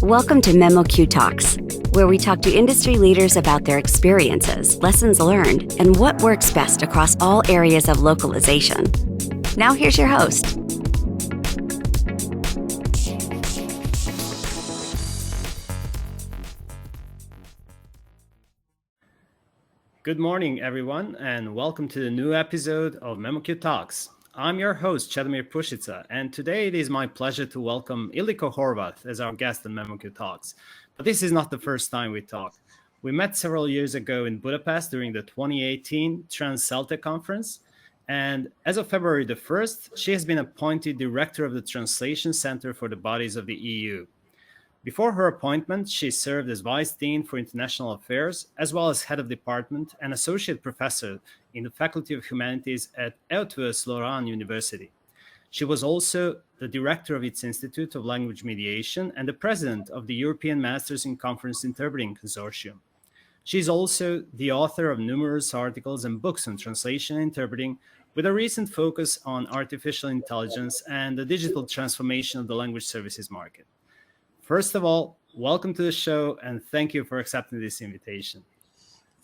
Welcome to memoQ Talks, where we talk to industry leaders about their experiences, lessons learned, and what works best across all areas of localization. Now here's your host. Good morning, everyone, and welcome to the new episode of memoQ Talks. I'm your host, Chedomir Pushica, and today it is my pleasure to welcome Ildikó Horváth as our guest on memoQ Talks. But this is not the first time we talk. We met several years ago in Budapest during the 2018 Trans-Celtic conference, and as of February the 1st, she has been appointed Director of the Translation Center for the Bodies of the EU. Before her appointment, she served as Vice Dean for International Affairs, as well as Head of Department and Associate Professor in the Faculty of Humanities at Lorraine University. She was also the Director of its Institute of Language Mediation and the President of the European Masters in Conference Interpreting Consortium. She is also the author of numerous articles and books on translation and interpreting, with a recent focus on artificial intelligence and the digital transformation of the language services market. First of all, welcome to the show, and thank you for accepting this invitation.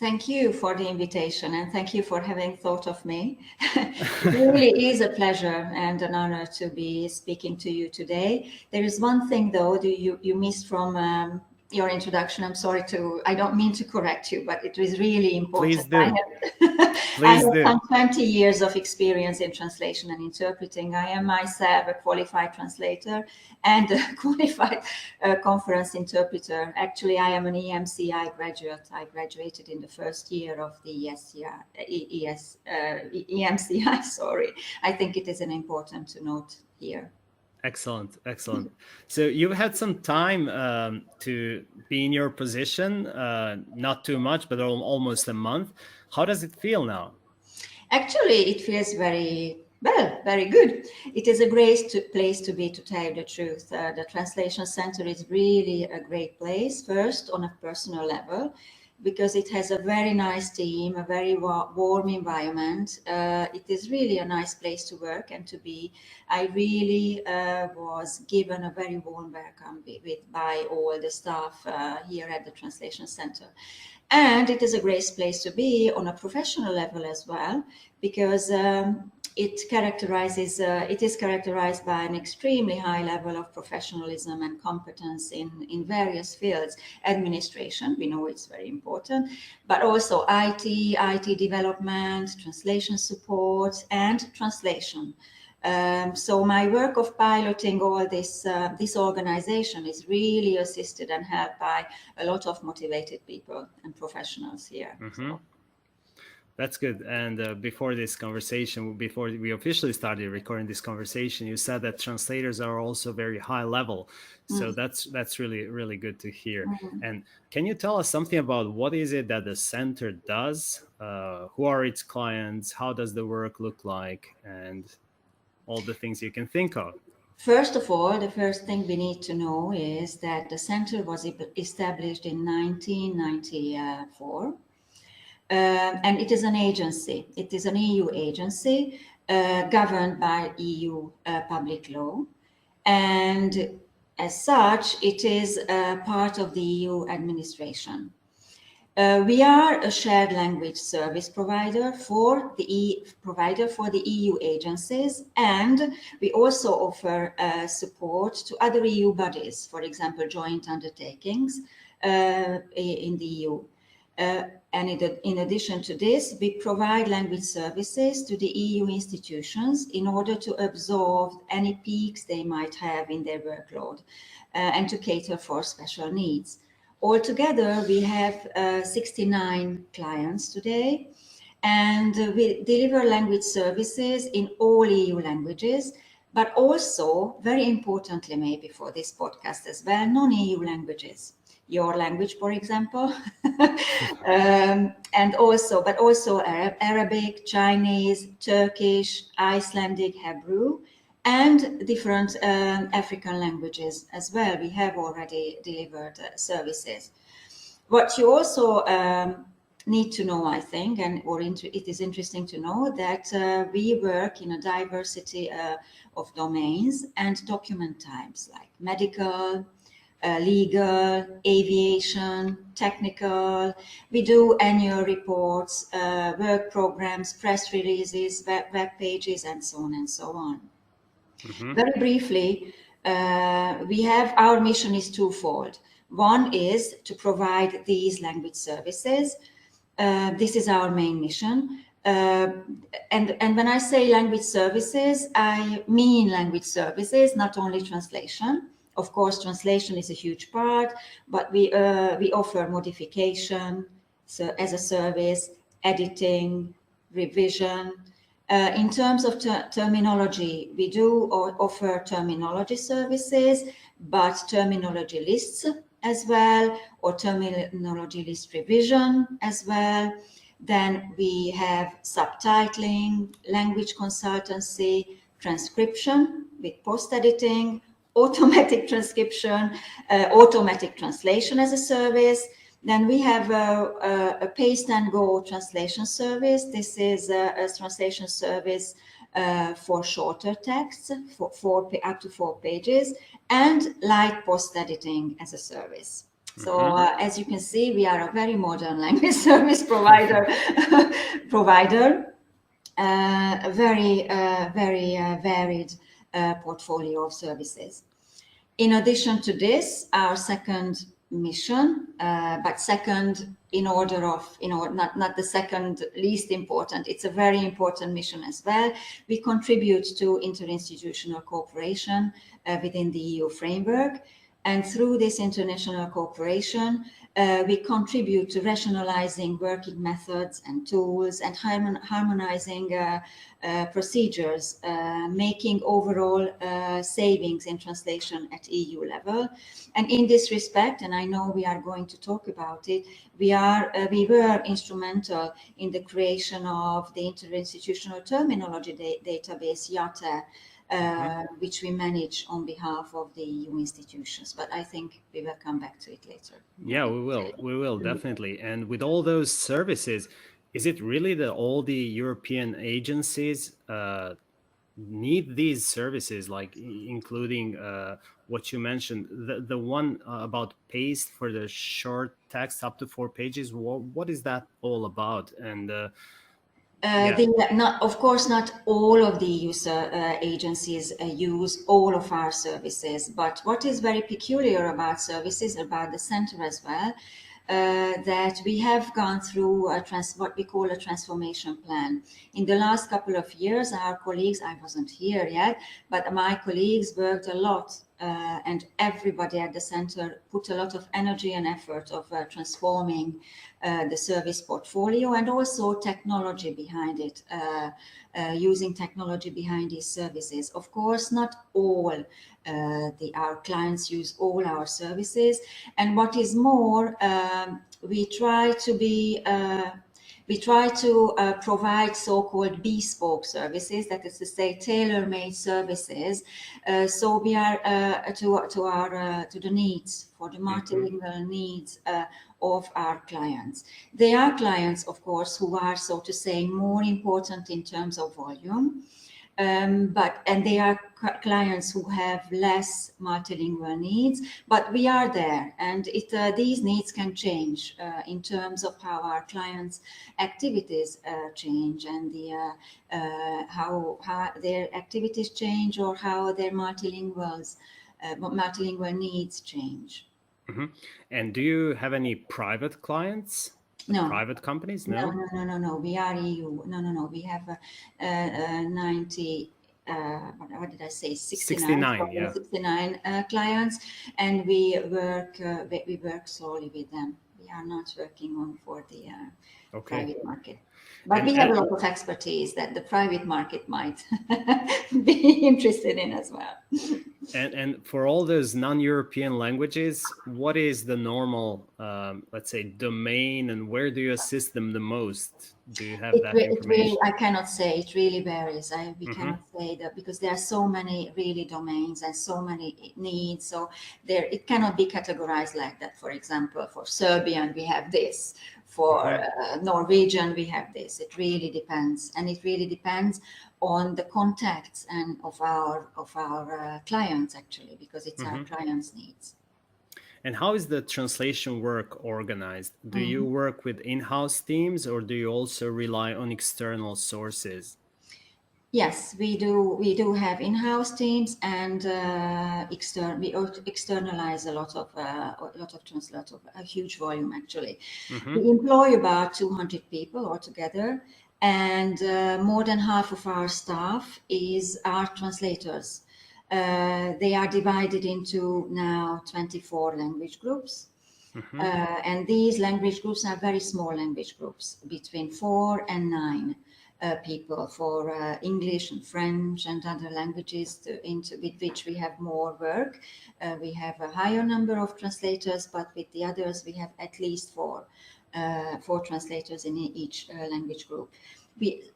Thank you for the invitation, and thank you for having thought of me. It really is a pleasure and an honor to be speaking to you today. There is one thing, though, you missed from your introduction. I'm sorry I don't mean to correct you, but it was really important. Please do. I have some 20 years of experience in translation and interpreting. I am myself a qualified translator and a qualified conference interpreter. Actually, I am an EMCI graduate. I graduated in the first year of the EMCI, sorry. I think it is important to note here. Excellent. So you've had some time to be in your position, not too much, but almost a month. How does it feel now? Actually, it feels very good. It is a great place to be, to tell you the truth. The Translation Center is really a great place, first on a personal level, because it has a very nice team, a very warm environment. It is really a nice place to work and to be. I really was given a very warm welcome by all the staff here at the Translation Center. And it is a great place to be on a professional level as well, because it is characterized by an extremely high level of professionalism and competence in various fields. Administration, we know it's very important, but also IT development, translation support, and translation. So my work of piloting all this organization is really assisted and helped by a lot of motivated people and professionals here. Mm-hmm. So. That's good. And before we officially started recording this conversation, you said that translators are also very high level. So that's really, really good to hear. Mm-hmm. And can you tell us something about what is it that the center does? Who are its clients? How does the work look like? And all the things you can think of. First of all, the first thing we need to know is that the center was established in 1994. And it is an agency. It is an EU agency governed by EU public law. And as such, it is part of the EU administration. We are a shared language service provider for the EU agencies, and we also offer support to other EU bodies, for example, joint undertakings in the EU. And in addition to this, we provide language services to the EU institutions in order to absorb any peaks they might have in their workload and to cater for special needs. Altogether, we have 69 clients today, and we deliver language services in all EU languages, but also, very importantly, maybe for this podcast as well, non-EU languages. Your language, for example, and also Arabic, Chinese, Turkish, Icelandic, Hebrew, and different African languages as well. We have already delivered services. What you also need to know, I think, it is interesting to know that we work in a diversity of domains and document types like medical, legal, aviation, technical. We do annual reports, work programs, press releases, web pages, and so on and so on. Very briefly, our mission is twofold. One is to provide these language services. This is our main mission. And when I say language services, I mean language services, not only translation. Of course, translation is a huge part, but we offer modification as a service, editing, revision. In terms of terminology, we do offer terminology services, but terminology lists as well, or terminology list revision as well. Then we have subtitling, language consultancy, transcription with post-editing, automatic transcription, automatic translation as a service. Then we have a paste and go translation service. This is a translation service for shorter texts, for up to 4 pages, and light post editing as a service. So as you can see, we are a very modern language service provider, a very varied portfolio of services. In addition to this, our second mission, but second in order of, not the second least important, it's a very important mission as well. We contribute to interinstitutional cooperation within the EU framework. And through this international cooperation, we contribute to rationalizing working methods and tools and harmonizing procedures, making overall savings in translation at EU level. And in this respect, and I know we are going to talk about it, we were instrumental in the creation of the interinstitutional terminology database IATE, which we manage on behalf of the EU institutions. But I think we will come back to it later. Yeah, we will definitely. And with all those services, is it really that all the European agencies need these services, like including what you mentioned, the one about paste for the short text up to 4 pages? What is that all about? And of course, not all of the EU agencies use all of our services, but what is very peculiar about services, about the center as well, that we have gone through what we call a transformation plan. In the last couple of years, our colleagues, I wasn't here yet, but my colleagues worked a lot, and everybody at the center put a lot of energy and effort of transforming the service portfolio, and also technology behind it, using technology behind these services. Of course, not all our clients use all our services, and what is more, we try to provide so-called bespoke services, that is to say, tailor-made services. So we are to the needs, for the multilingual needs of our clients. They are clients, of course, who are, so to say, more important in terms of volume. And they are clients who have less multilingual needs, but we are there, and these needs can change in terms of how our clients' activities change, and how their activities change, or how their multilingual needs change. And do you have any private clients? No. Private companies? No. No. We are EU. No. We have 90. What did I say? 69 clients, and we work solely with them. We are not working for the private market. But we have a lot of expertise that the private market might be interested in as well. And for all those non-European languages, what is the normal, let's say, domain, and where do you assist them the most? Do you have that information? I cannot say. It really varies. We cannot say that, because there are so many really domains and so many needs. So it cannot be categorized like that. For example, for Serbian, we have this. For Norwegian, we have this. It really depends, and it really depends on the contacts and of our clients, actually, because it's our clients' needs. And how is the translation work organized? Do you work with in-house teams or do you also rely on external sources? Yes, we do. We do have in-house teams, and externalize a lot of a huge volume actually. We employ about 200 people altogether, and more than half of our staff are translators. They are divided into now 24 language groups. And these language groups are very small language groups, between 4 and 9 people for English and French and other languages with which we have more work. We have a higher number of translators, but with the others we have at least four translators in each language group.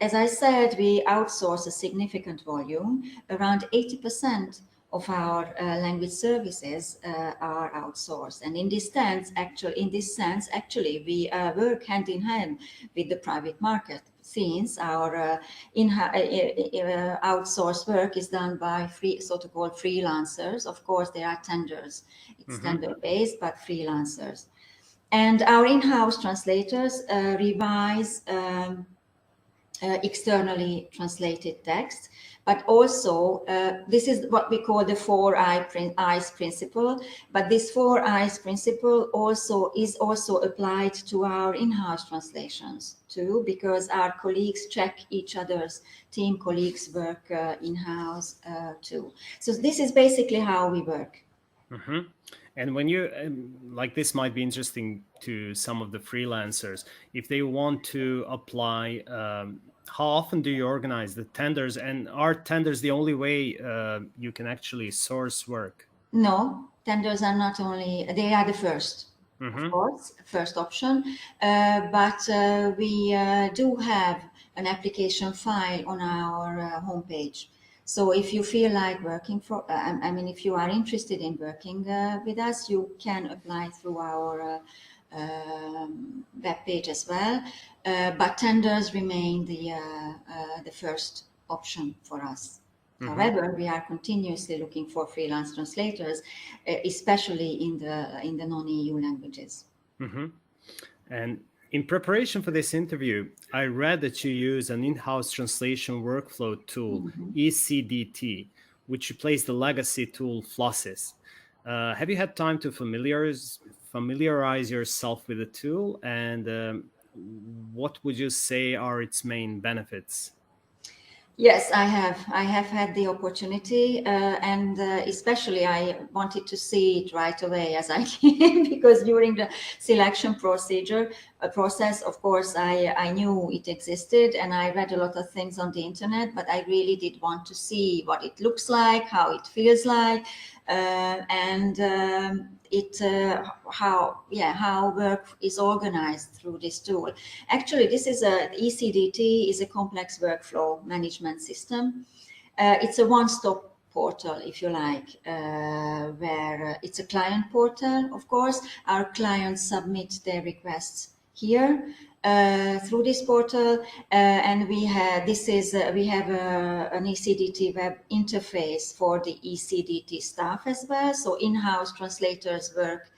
As I said, we outsource a significant volume. Around 80% of our language services are outsourced, and in this sense, actually, we work hand in hand with the private market, since our outsourced work is done by so-called freelancers. Of course, there are tenders; it's tender-based, but freelancers. And our in-house translators revise externally translated text, but also this is what we call the 4 eyes principle. But this 4 eyes principle is also applied to our in-house translations too, because our colleagues check each other's team colleagues' work in-house too. So this is basically how we work. And when you, like, this might be interesting to some of the freelancers, if they want to apply, how often do you organize the tenders? And are tenders the only way you can actually source work? No, tenders are not only, they are the first, of course, first option. But we do have an application file on our homepage. So if you feel like working if you are interested in working with us, you can apply through our web page as well. But tenders remain the first option for us. However, we are continuously looking for freelance translators, especially in the non-EU languages. And in preparation for this interview, I read that you use an in-house translation workflow tool, eCdT, which replaced the legacy tool Flossis. Have you had time to familiarize yourself with the tool, and what would you say are its main benefits? Yes, I have. I have had the opportunity, and especially I wanted to see it right away as I came, because during the selection process, of course, I knew it existed, and I read a lot of things on the internet, but I really did want to see what it looks like, how it feels like, how work is organized through this tool. Actually, eCdT is a complex workflow management system. It's a one-stop portal, if you like, where it's a client portal. Of course, our clients submit their requests here through this portal, and we have an eCdT web interface for the eCdT staff as well. So in-house translators work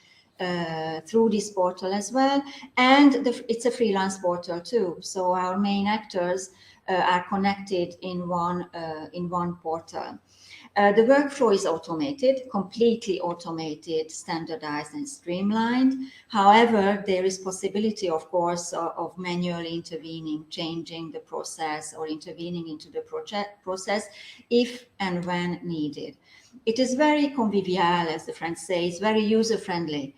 through this portal as well, and it's a freelance portal too. So our main actors are connected in one portal. The workflow is automated, completely automated, standardized, and streamlined. However, there is possibility, of course, of manually intervening, changing the process, or intervening into the process if and when needed. It is very convivial, as the French say. It's very user-friendly,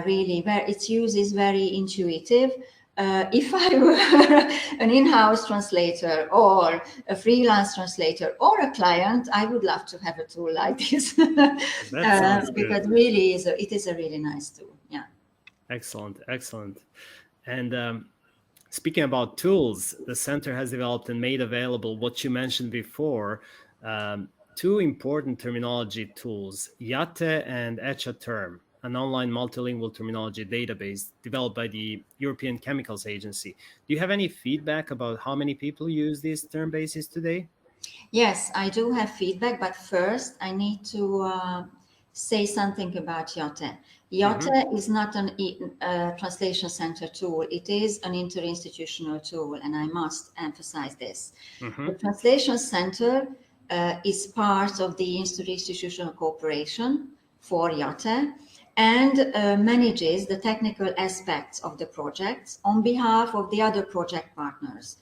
really. Its use is very intuitive. If I were an in-house translator or a freelance translator or a client, I would love to have a tool like this. Because really it is a really nice tool. Yeah. Excellent. And speaking about tools, the center has developed and made available what you mentioned before, two important terminology tools, IATE and ECHA term, an online multilingual terminology database developed by the European Chemicals Agency. Do you have any feedback about how many people use these term bases today? Yes, I do have feedback, but first I need to say something about IATE. IATE is not a translation center tool. It is an interinstitutional tool, and I must emphasize this. The translation center is part of the interinstitutional cooperation for IATE and manages the technical aspects of the projects on behalf of the other project partners,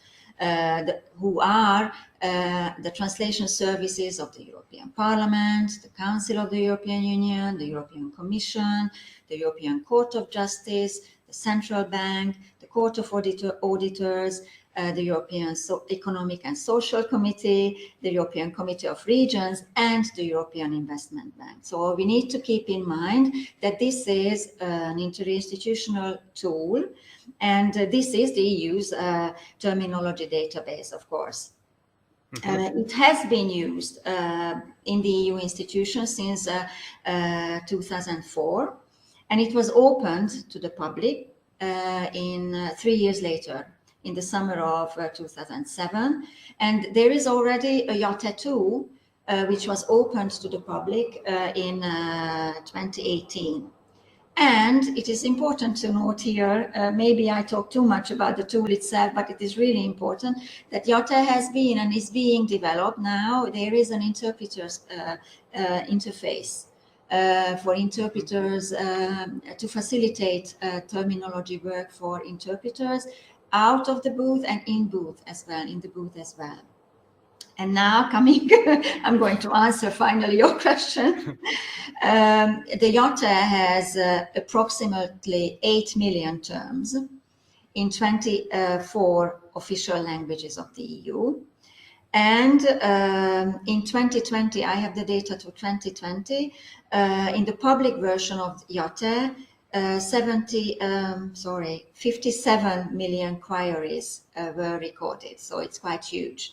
who are the translation services of the European Parliament, the Council of the European Union, the European Commission, the European Court of Justice, the Central Bank, the Court of Auditors, the European Economic and Social Committee, the European Committee of Regions, and the European Investment Bank. So we need to keep in mind that this is an interinstitutional tool, and this is the EU's terminology database, of course. It has been used in the EU institutions since 2004, and it was opened to the public in 3 years later, in the summer of 2007. And there is already a IATE 2, which was opened to the public in 2018. And it is important to note here, maybe I talk too much about the tool itself, but it is really important that IATE has been and is being developed now. There is an interpreter's interface for interpreters to facilitate terminology work for interpreters out of the booth and in booth as well, in the booth as well. And now coming, I'm going to answer finally your question. The IATE has approximately 8 million terms in 24 official languages of the EU. And in 2020, I have the data to 2020, in the public version of IATE, 57 million queries were recorded. So it's quite huge.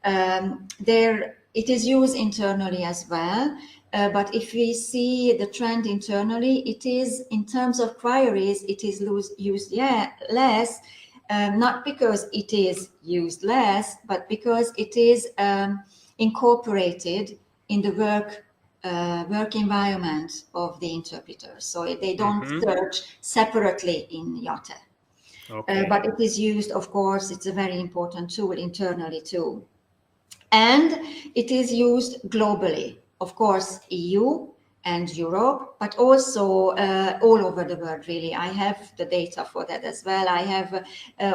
It is used internally as well, but if we see the trend internally, it is, in terms of queries, it is used less, not because it is used less, but because it is incorporated in the work environment of the interpreters. So they don't search separately in IATE. Okay. But it is used, of course, it's a very important tool internally too. And it is used globally, of course, EU and Europe, but also all over the world, really. I have the data for that as well. I have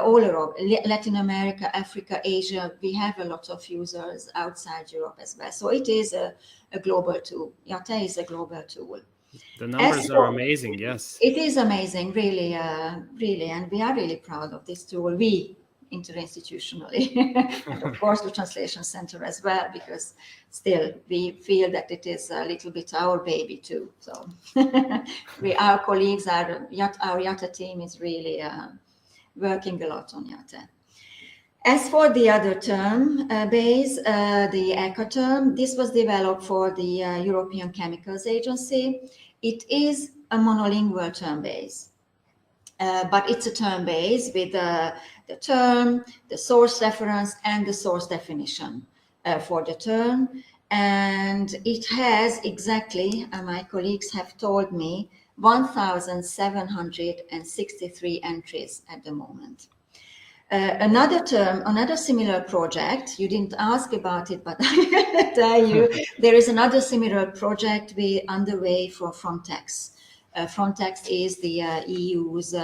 all Europe, Latin America, Africa, Asia. We have a lot of users outside Europe as well. So it is a global tool. IATE is a global tool. The numbers are amazing, yes. It is amazing, really, really. And we are really proud of this tool. We interinstitutionally, and of course the translation center as well, because still we feel that it is a little bit our baby too. So our colleagues, our IATE team is really working a lot on IATE. As for the other term base, the ECHA term, this was developed for the European Chemicals Agency. It is a monolingual term base. But it's a term base with the term, the source reference, and the source definition for the term. And it has exactly, my colleagues have told me, 1,763 entries at the moment. Another similar project, you didn't ask about it, but I'm going to tell you, there is another similar project underway for Frontex. Frontex is the EU's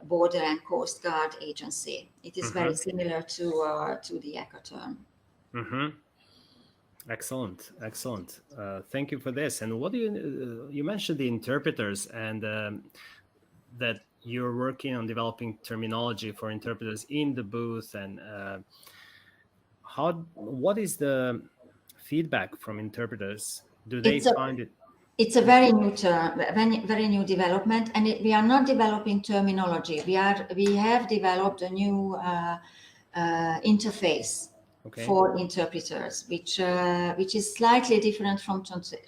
Border and Coast Guard agency. It is very similar to the ECHA term. Excellent, excellent. Thank you for this. And what do you mentioned the interpreters and that you're working on developing terminology for interpreters in the booth, and what is the feedback from interpreters? Do they find it? It's a very new term, very new development, and we are not developing terminology. We have developed a new interface for interpreters, which is slightly different from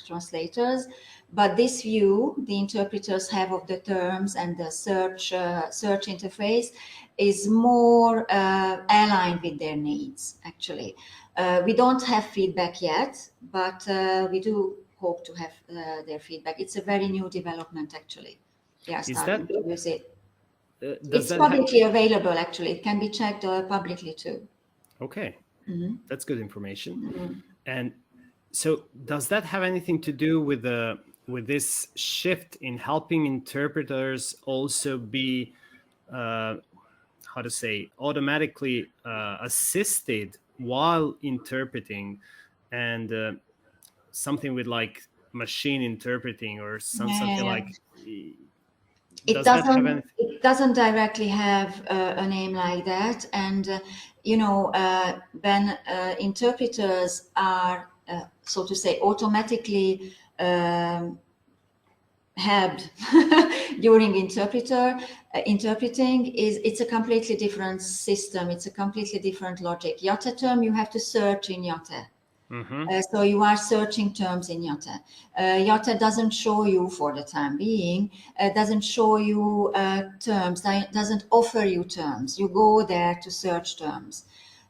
translators. But this view the interpreters have of the terms and the search interface is more aligned with their needs. Actually, we don't have feedback yet, but we do hope to have their feedback. It's a very new development, actually. They are starting to use it. It's publicly available, actually. It can be checked publicly too. Okay, that's good information. And so, does that have anything to do with this shift in helping interpreters also be, how to say, automatically assisted while interpreting, and something with like machine interpreting or something like? It doesn't directly have a name like that, and when interpreters are so to say automatically helped during interpreting, it's a completely different system. It's a completely different logic. IATE term, you have to search in IATE. So you are searching terms in IATE. IATE doesn't show you, for the time being, doesn't show you terms, doesn't offer you terms. You go there to search terms.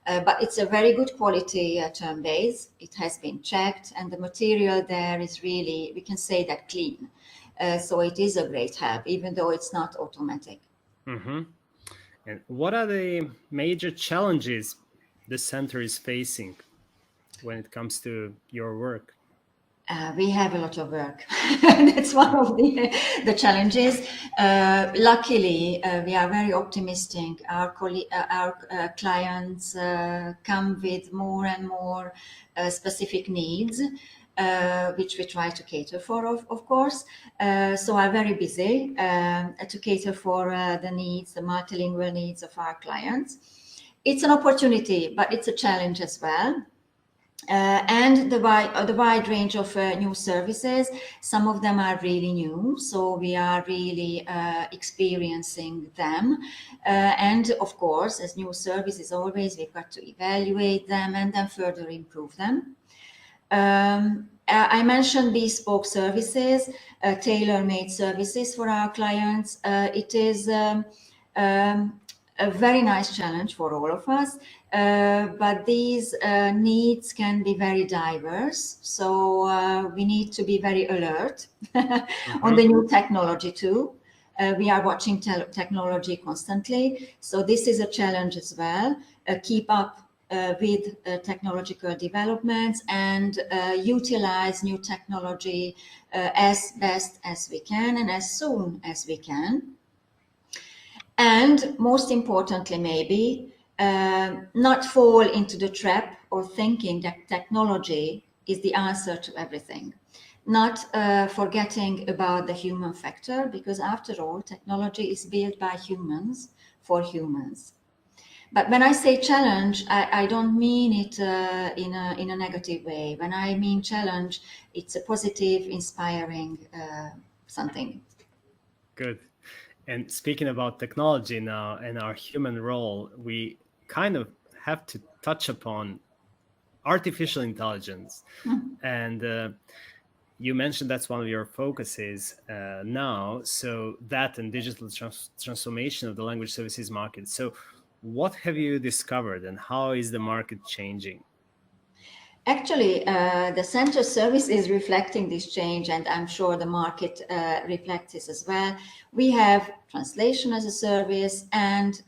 But it's a very good quality term base. It has been checked, and the material there is really, we can say that, clean. So it is a great help, even though it's not automatic. And what are the major challenges the center is facing when it comes to your work? We have a lot of work. That's one of the challenges. Luckily, we are very optimistic. Our clients come with more and more specific needs, which we try to cater for, of course. So I'm very busy to cater for the needs, the multilingual needs of our clients. It's an opportunity, but it's a challenge as well. And the wide range of new services. Some of them are really new, so we are really experiencing them. And of course, as new services always, we've got to evaluate them and then further improve them. I mentioned bespoke services, tailor-made services for our clients. It is a very nice challenge for all of us, but these needs can be very diverse. So we need to be very alert on the new technology too. We are watching technology constantly. So this is a challenge as well. Keep up with technological developments and utilize new technology as best as we can and as soon as we can. And most importantly, maybe, not fall into the trap of thinking that technology is the answer to everything. Not forgetting about the human factor, because after all, technology is built by humans for humans. But when I say challenge, I don't mean it in a negative way. When I mean challenge, it's a positive, inspiring something. Good. And speaking about technology now and our human role, we kind of have to touch upon artificial intelligence. And you mentioned that's one of your focuses now. So that and digital transformation of the language services market. So what have you discovered and how is the market changing? Actually, the center service is reflecting this change, and I'm sure the market reflects this as well. We have translation as a service and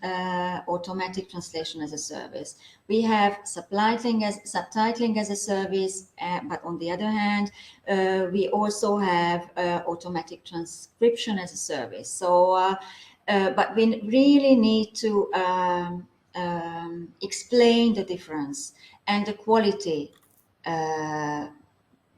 automatic translation as a service. We have subtitling as a service, but on the other hand, we also have automatic transcription as a service. So, but we really need to explain the difference and the quality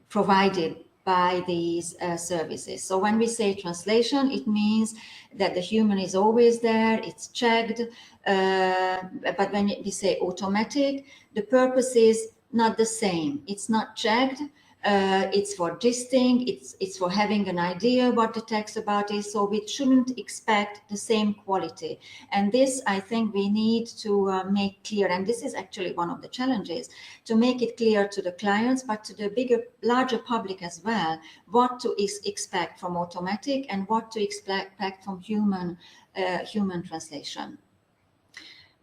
provided by these services. So when we say translation, it means that the human is always there, it's checked. But when we say automatic, the purpose is not the same. It's not checked. It's for gisting, it's for having an idea what the text about is, so we shouldn't expect the same quality. And this, I think, we need to make clear, and this is actually one of the challenges, to make it clear to the clients, but to the larger public as well, what to expect from automatic and what to expect from human translation.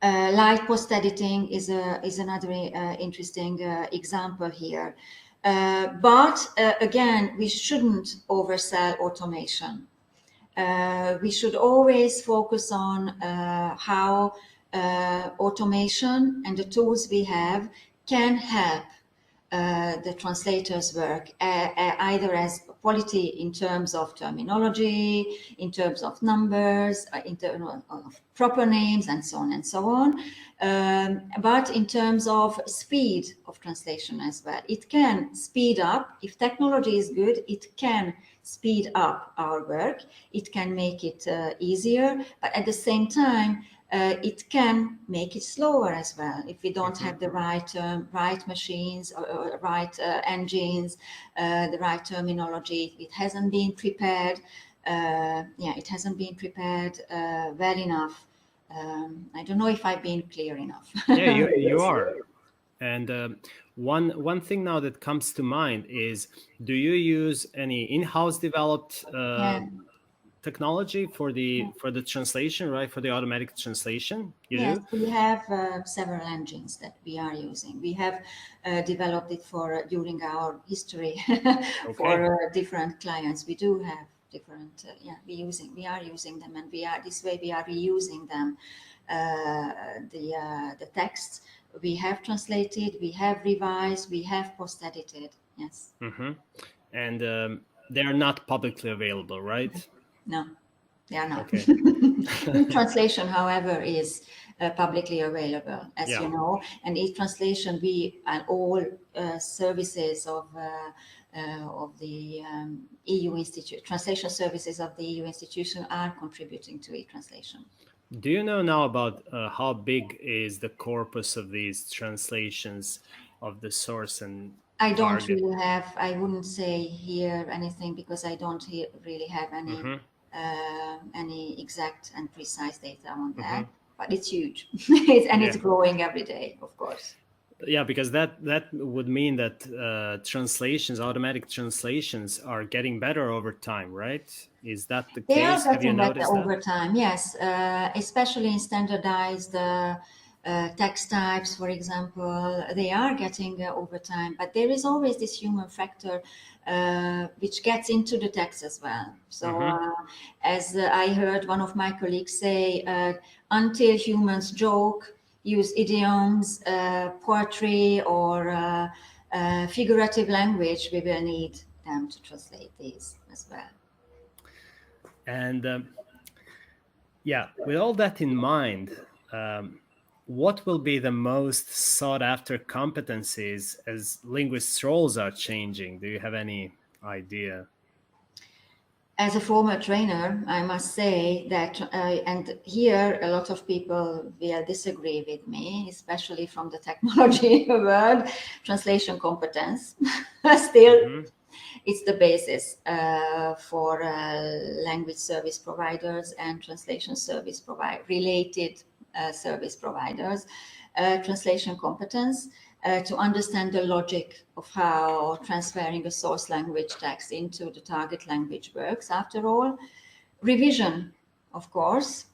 Live post editing is another interesting example here. But again, we shouldn't oversell automation. We should always focus on how automation and the tools we have can help the translators' work, either as quality in terms of terminology, in terms of numbers, in terms of proper names, and so on and so on. But in terms of speed of translation as well. It can speed up. If technology is good, it can speed up our work. It can make it easier, but at the same time, it can make it slower as well if we don't have the right machines or right engines, the right terminology. It hasn't been prepared. It hasn't been prepared well enough. I don't know if I've been clear enough. Yeah, you are. And one thing now that comes to mind is, do you use any in-house developed technology for the translation, right? For the automatic translation? Yes, Do? we have several engines that we are using. We have developed it for during our history for different clients. We do have different. We are using them, and we are reusing them. The texts we have translated, we have revised, we have post-edited. Yes. Mm-hmm. And they are not publicly available, right? No, they are not. Okay. Translation, however, is publicly available, as you know, and e-translation, we and all services of the EU institute, translation services of the EU institution are contributing to e-translation. Do you know now about how big is the corpus of these translations of the source and I don't target? really have, I wouldn't say here anything because I don't really have any exact and precise data on that, but it's huge. It's growing every day, of course. Yeah, because that would mean that automatic translations are getting better over time, right? Is that the case? They are Have you getting better noticed over time, yes, especially in standardized text types, for example. They are getting over time, but there is always this human factor which gets into the text as well. So as I heard one of my colleagues say, until humans joke, use idioms, poetry, or figurative language, we will need them to translate these as well. And with all that in mind, what will be the most sought after competencies as linguists' roles are changing? Do you have any idea? As a former trainer, I must say that, and here a lot of people will disagree with me, especially from the technology world, translation competence. Still, it's the basis for language service providers and translation service related service providers. Translation competence to understand the logic of how transferring a source language text into the target language works, after all. Revision, of course,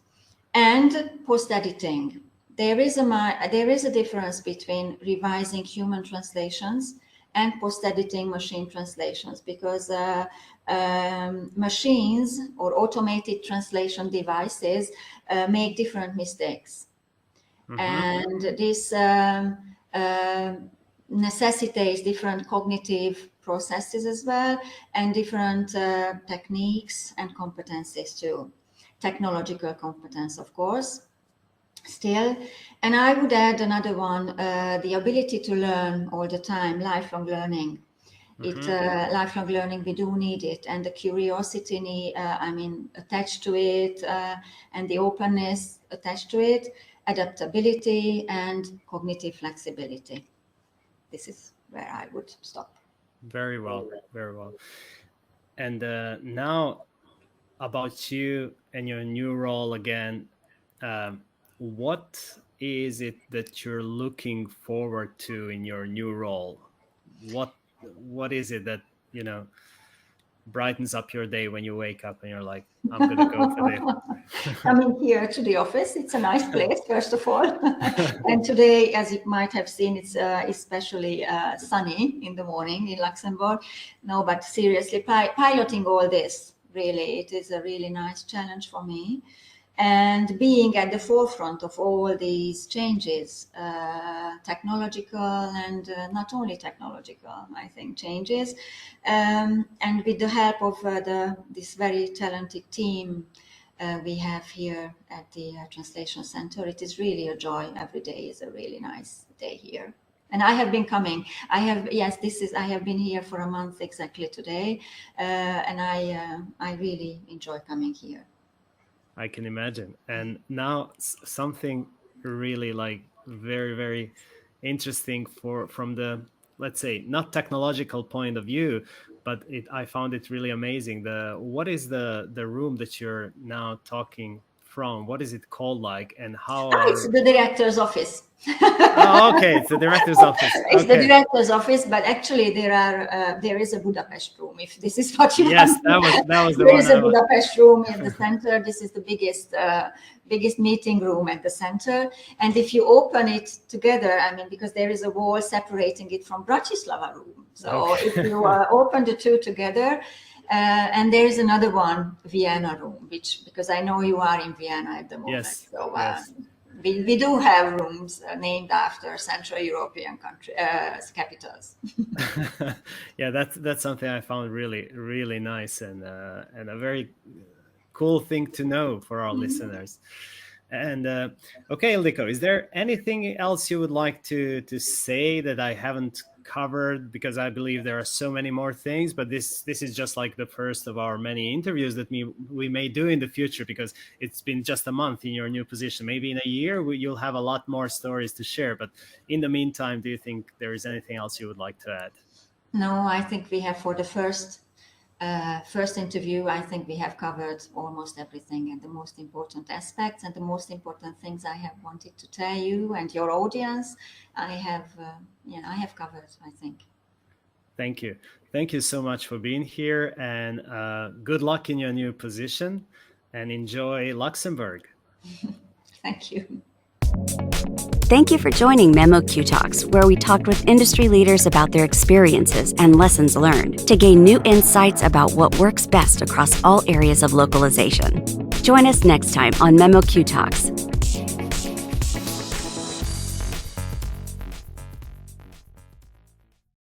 and post-editing. There is a difference between revising human translations and post-editing machine translations, because machines or automated translation devices make different mistakes. And this necessitates different cognitive processes as well, and different techniques and competencies too. Technological competence, of course, still. And I would add another one, the ability to learn all the time, lifelong learning. Lifelong learning, we do need it, and the curiosity attached to it, and the openness attached to it, adaptability and cognitive flexibility. This is where I would stop. Very well, very well. And now about you and your new role again. What is it that you're looking forward to in your new role? What is it that brightens up your day when you wake up and you're like, I'm going to go for this? Coming here to the office, it's a nice place, first of all. And today, as you might have seen, it's especially sunny in the morning in Luxembourg. No, but seriously, piloting all this, really, it is a really nice challenge for me. And being at the forefront of all these changes, technological and not only technological, I think, changes, and with the help of this very talented team we have here at the Translation Center, it is really a joy. Every day is a really nice day here. And I have been coming. I have been here for a month exactly today, and I really enjoy coming here. I can imagine. And now something really like very, very interesting from the, let's say, not technological point of view, but I found it really amazing. What is the room that you're now talking from? What is it called like, and how? It's the director's office. Oh, okay, it's the director's office. It's the director's office, but actually there is a Budapest room, if this is what you want. Yes, that was the there one. There is a Budapest room in the center. This is the biggest meeting room at the center. And if you open it together, I mean, because there is a wall separating it from Bratislava room. So if you open the two together, and there is another one, Vienna room, because I know you are in Vienna at the moment. Yes. So yes. We do have rooms named after Central European capitals. Yeah, that's something I found really, really nice and a very cool thing to know for our listeners. And okay, Ildikó, is there anything else you would like to say that I haven't covered? Because I believe there are so many more things, but this is just like the first of our many interviews that we may do in the future, because it's been just a month in your new position. Maybe in a year you'll have a lot more stories to share, but in the meantime, do you think there is anything else you would like to add? No, I think we have, for the first interview, I think we have covered almost everything, and the most important aspects and the most important things I have wanted to tell you and your audience, I have covered, I think. Thank you so much for being here, and good luck in your new position, and enjoy Luxembourg. Thank you. Thank you for joining memoQ Talks, where we talked with industry leaders about their experiences and lessons learned to gain new insights about what works best across all areas of localization. Join us next time on memoQ Talks.